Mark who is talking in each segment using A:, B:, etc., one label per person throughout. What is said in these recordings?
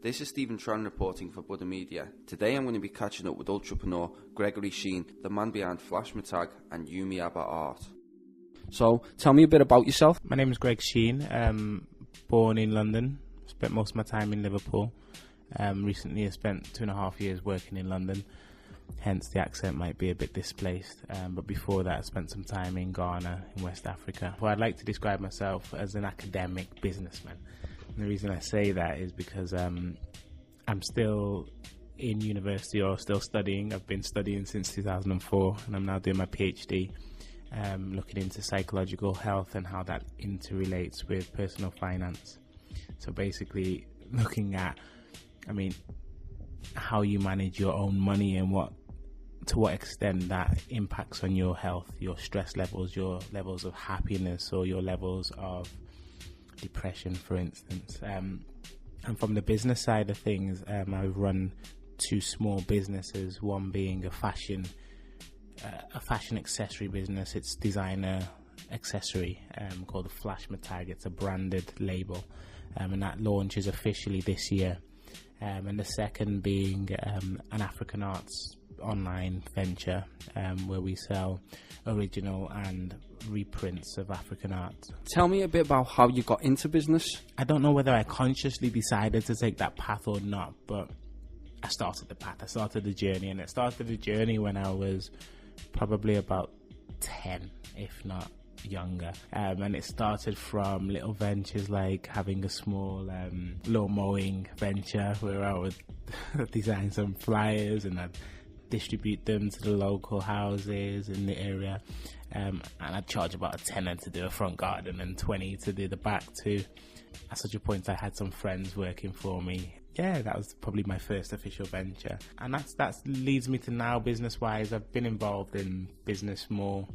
A: This is Stephen Tran reporting for Budda Media. Today I'm going to be catching up with entrepreneur Gregory Sheen, the man behind Flash Matag and Yumi Abba Art. So, tell me a bit about yourself.
B: My name is Greg Sheen, born in London, spent most of my time in Liverpool. Recently I spent 2.5 years working in London, hence the accent might be a bit displaced. But before that I spent some time in Ghana, in West Africa. Well, I'd like to describe myself as an academic businessman. And the reason I say that is because I'm still in university or still studying. I've been studying since 2004 and I'm now doing my PhD, looking into psychological health and how that interrelates with personal finance. So basically looking at, how you manage your own money and to what extent that impacts on your health, your stress levels, your levels of happiness, or your levels of depression, for instance. And from the business side of things, I've run 2 small businesses, one being a fashion accessory business. It's designer accessory called Flash Matag. It's a branded label, and that launches officially this year. And the second being an African arts online venture where we sell original and reprints of African art.
A: Tell me a bit about how you got into business.
B: I don't know whether I consciously decided to take that path or not, but I started the path, I started the journey, and it started the journey when I was probably about 10, if not younger. And it started from little ventures like having a small lawn mowing venture where I would design some flyers and I'd distribute them to the local houses in the area, and I'd charge about a tenner to do a front garden and 20 to do the back too. At such a point I had some friends working for me. Yeah, that was probably my first official venture, and that leads me to now business wise. I've been involved in business more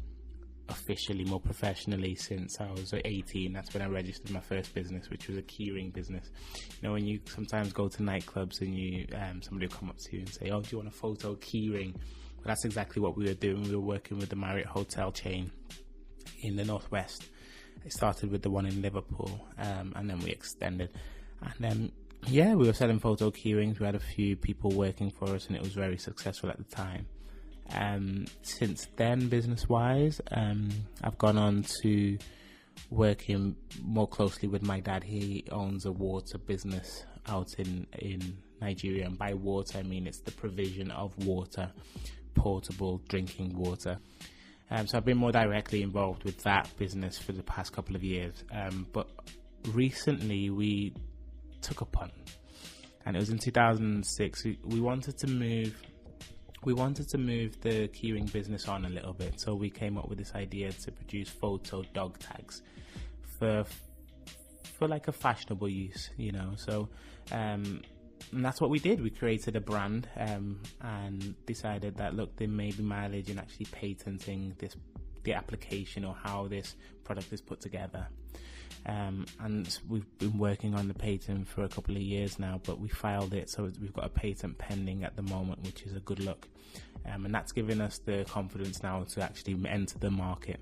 B: officially, more professionally since I was 18. That's when I registered my first business, which was a keyring business. You know, when you sometimes go to nightclubs and you somebody will come up to you and say, "Oh, do you want a photo keyring?" Well, that's exactly what we were doing. We were working with the Marriott hotel chain in the northwest. It started with the one in Liverpool, and then we extended, and then we were selling photo keyrings. We had a few people working for us and it was very successful at the time. Since then, business-wise, I've gone on to working more closely with my dad. He owns a water business out in Nigeria, and by water I mean it's the provision of water, portable drinking water. So I've been more directly involved with that business for the past couple of years. But recently we took a punt, and it was in 2006. We wanted to move the keyring business on a little bit, so we came up with this idea to produce photo dog tags for like a fashionable use, you know. So and that's what we did. We created a brand and decided that, look, there may be mileage in actually patenting the application or how this product is put together. And we've been working on the patent for a couple of years now, but we filed it, so we've got a patent pending at the moment, which is a good look. And that's given us the confidence now to actually enter the market.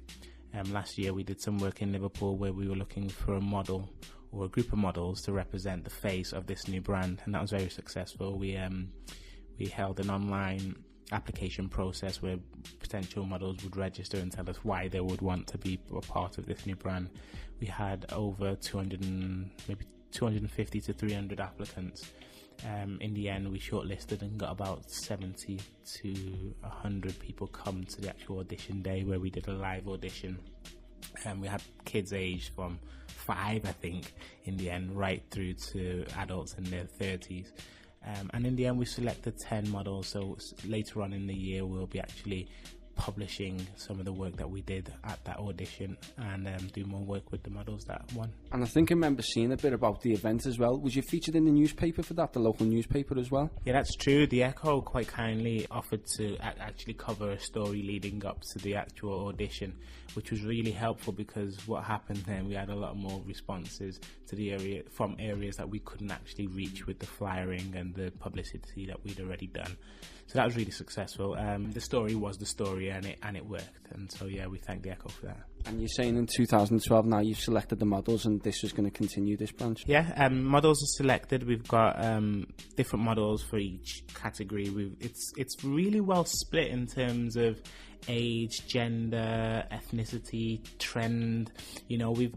B: Last year we did some work in Liverpool where we were looking for a model or a group of models to represent the face of this new brand, and that was very successful. We held an online application process where potential models would register and tell us why they would want to be a part of this new brand. We had over 250 to 300 applicants. In the end, we shortlisted and got about 70 to 100 people come to the actual audition day where we did a live audition. We had kids aged from 5, I think, in the end, right through to adults in their 30s. And in the end we selected 10 models, so later on in the year we'll be actually publishing some of the work that we did at that audition and do more work with the models that won.
A: And I think I remember seeing a bit about the event as well. Was you featured in the newspaper for that, the local newspaper as well?
B: Yeah, that's true. The Echo quite kindly offered to actually cover a story leading up to the actual audition, which was really helpful because what happened then, we had a lot more responses to the area from areas that we couldn't actually reach with the flyering and the publicity that we'd already done. So that was really successful. The story was the story, and it worked. And so yeah, we thank the Echo for that.
A: And you're saying in 2012 now you've selected the models and this is going to continue, this branch?
B: Yeah, models are selected. We've got different models for each category. It's really well split in terms of age, gender, ethnicity, trend. You know, we've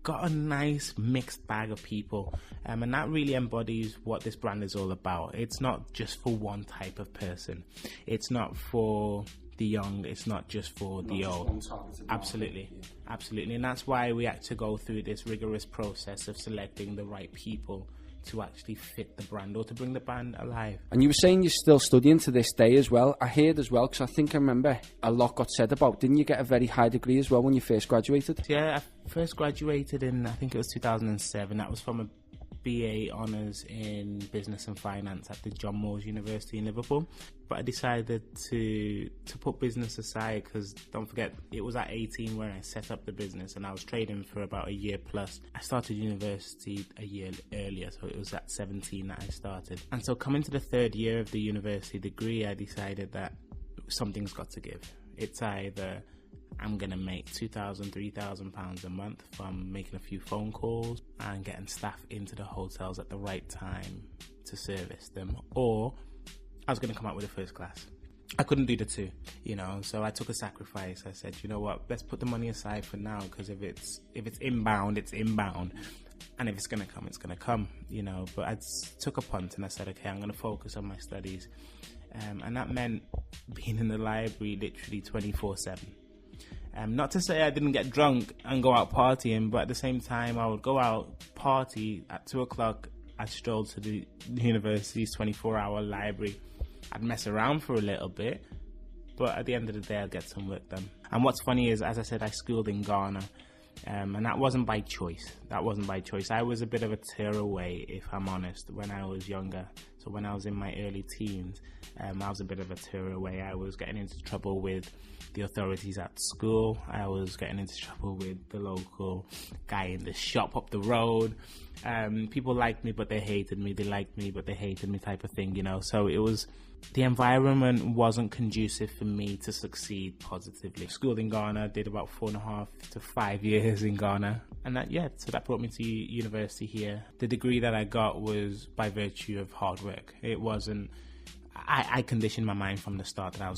B: got a nice mixed bag of people, and that really embodies what this brand is all about. It's not just for one type of person. It's not for the young, it's not just for the old. Absolutely, absolutely. And that's why we had to go through this rigorous process of selecting the right people to actually fit the brand or to bring the brand alive.
A: And you were saying you're still studying to this day as well. I heard as well, because I think I remember a lot got said about, didn't you get a very high degree as well when you first graduated?
B: Yeah, I first graduated in, I think it was 2007. That was from a BA Honours in Business and Finance at the John Moores University in Liverpool. But I decided to put business aside, because don't forget, it was at 18 when I set up the business, and I was trading for about a year plus. I started university a year earlier, so it was at 17 that I started. And so coming to the third year of the university degree, I decided that something's got to give. It's either I'm going to make £2,000, £3,000 a month from making a few phone calls and getting staff into the hotels at the right time to service them, or I was going to come out with a first class. I couldn't do the two, you know, so I took a sacrifice. I said, you know what, let's put the money aside for now, because if it's inbound, it's inbound. And if it's going to come, it's going to come, you know. But I took a punt and I said, okay, I'm going to focus on my studies. And that meant being in the library literally 24/7. Not to say I didn't get drunk and go out partying, but at the same time, I would go out, party at 2 o'clock. I'd stroll to the university's 24-hour library. I'd mess around for a little bit, but at the end of the day, I'd get some work done. And what's funny is, as I said, I schooled in Ghana, and that wasn't by choice. I was a bit of a tearaway, if I'm honest, when I was younger. So when I was in my early teens, I was a bit of a tearaway. I was getting into trouble with the authorities at school. I was getting into trouble with the local guy in the shop up the road. People liked me, but they hated me. They liked me, but they hated me, type of thing, you know. So it was, the environment wasn't conducive for me to succeed positively. Schooled in Ghana, did about 4.5 to 5 years in Ghana. And so that brought me to university here. The degree that I got was by virtue of hard work. It wasn't, I conditioned my mind from the start that I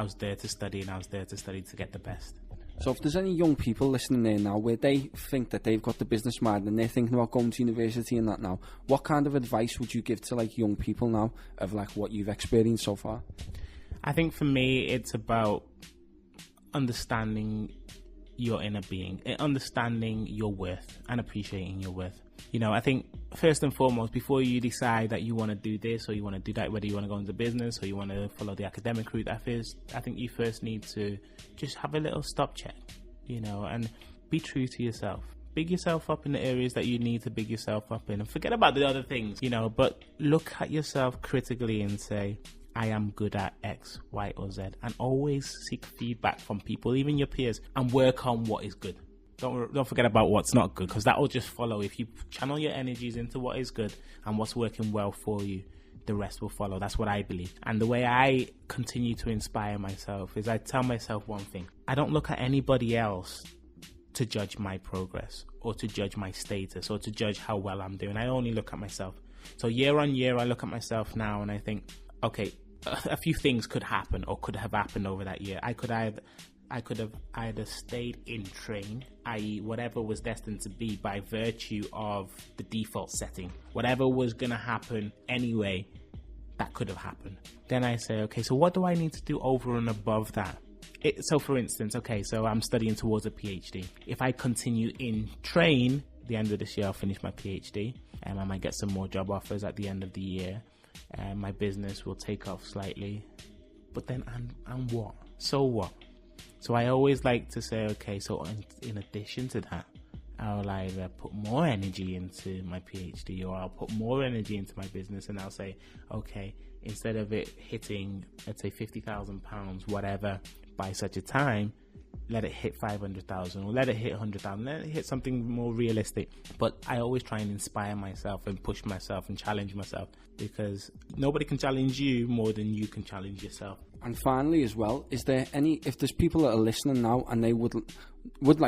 B: was there to study, and I was there to study to get the best.
A: So if there's any young people listening there now where they think that they've got the business mind and they're thinking about going to university and that now, what kind of advice would you give to like young people now of like what you've experienced so far?
B: I think for me, it's about understanding your inner being, understanding your worth and appreciating your worth. You know, I think first and foremost, before you decide that you want to do this or you want to do that, whether you want to go into business or you want to follow the academic route, I think you first need to just have a little stop check, you know, and be true to yourself. Big yourself up in the areas that you need to big yourself up in, and forget about the other things, you know, but look at yourself critically and say, I am good at X, Y, or Z, and always seek feedback from people, even your peers, and work on what is good. Don't forget about what's not good, because that will just follow. If you channel your energies into what is good and what's working well for you, the rest will follow. That's what I believe. And the way I continue to inspire myself is I tell myself one thing. I don't look at anybody else to judge my progress or to judge my status or to judge how well I'm doing. I only look at myself. So year on year, I look at myself now and I think, okay, a few things could happen or could have happened over that year. I could have either stayed in train, i.e. whatever was destined to be by virtue of the default setting. Whatever was going to happen anyway, that could have happened. Then I say, okay, so what do I need to do over and above that? So for instance, okay, so I'm studying towards a PhD. If I continue in train, the end of this year I'll finish my PhD, and I might get some more job offers at the end of the year. My business will take off slightly. But then, and what? So what? So I always like to say, okay, so in addition to that, I'll either put more energy into my PhD or I'll put more energy into my business, and I'll say, okay, instead of it hitting, let's say £50,000, whatever, by such a time, let it hit 500,000 or let it hit 100,000, let it hit something more realistic. But I always try and inspire myself and push myself and challenge myself, because nobody can challenge you more than you can challenge yourself.
A: And finally as well, is there any, if there's people that are listening now and they would like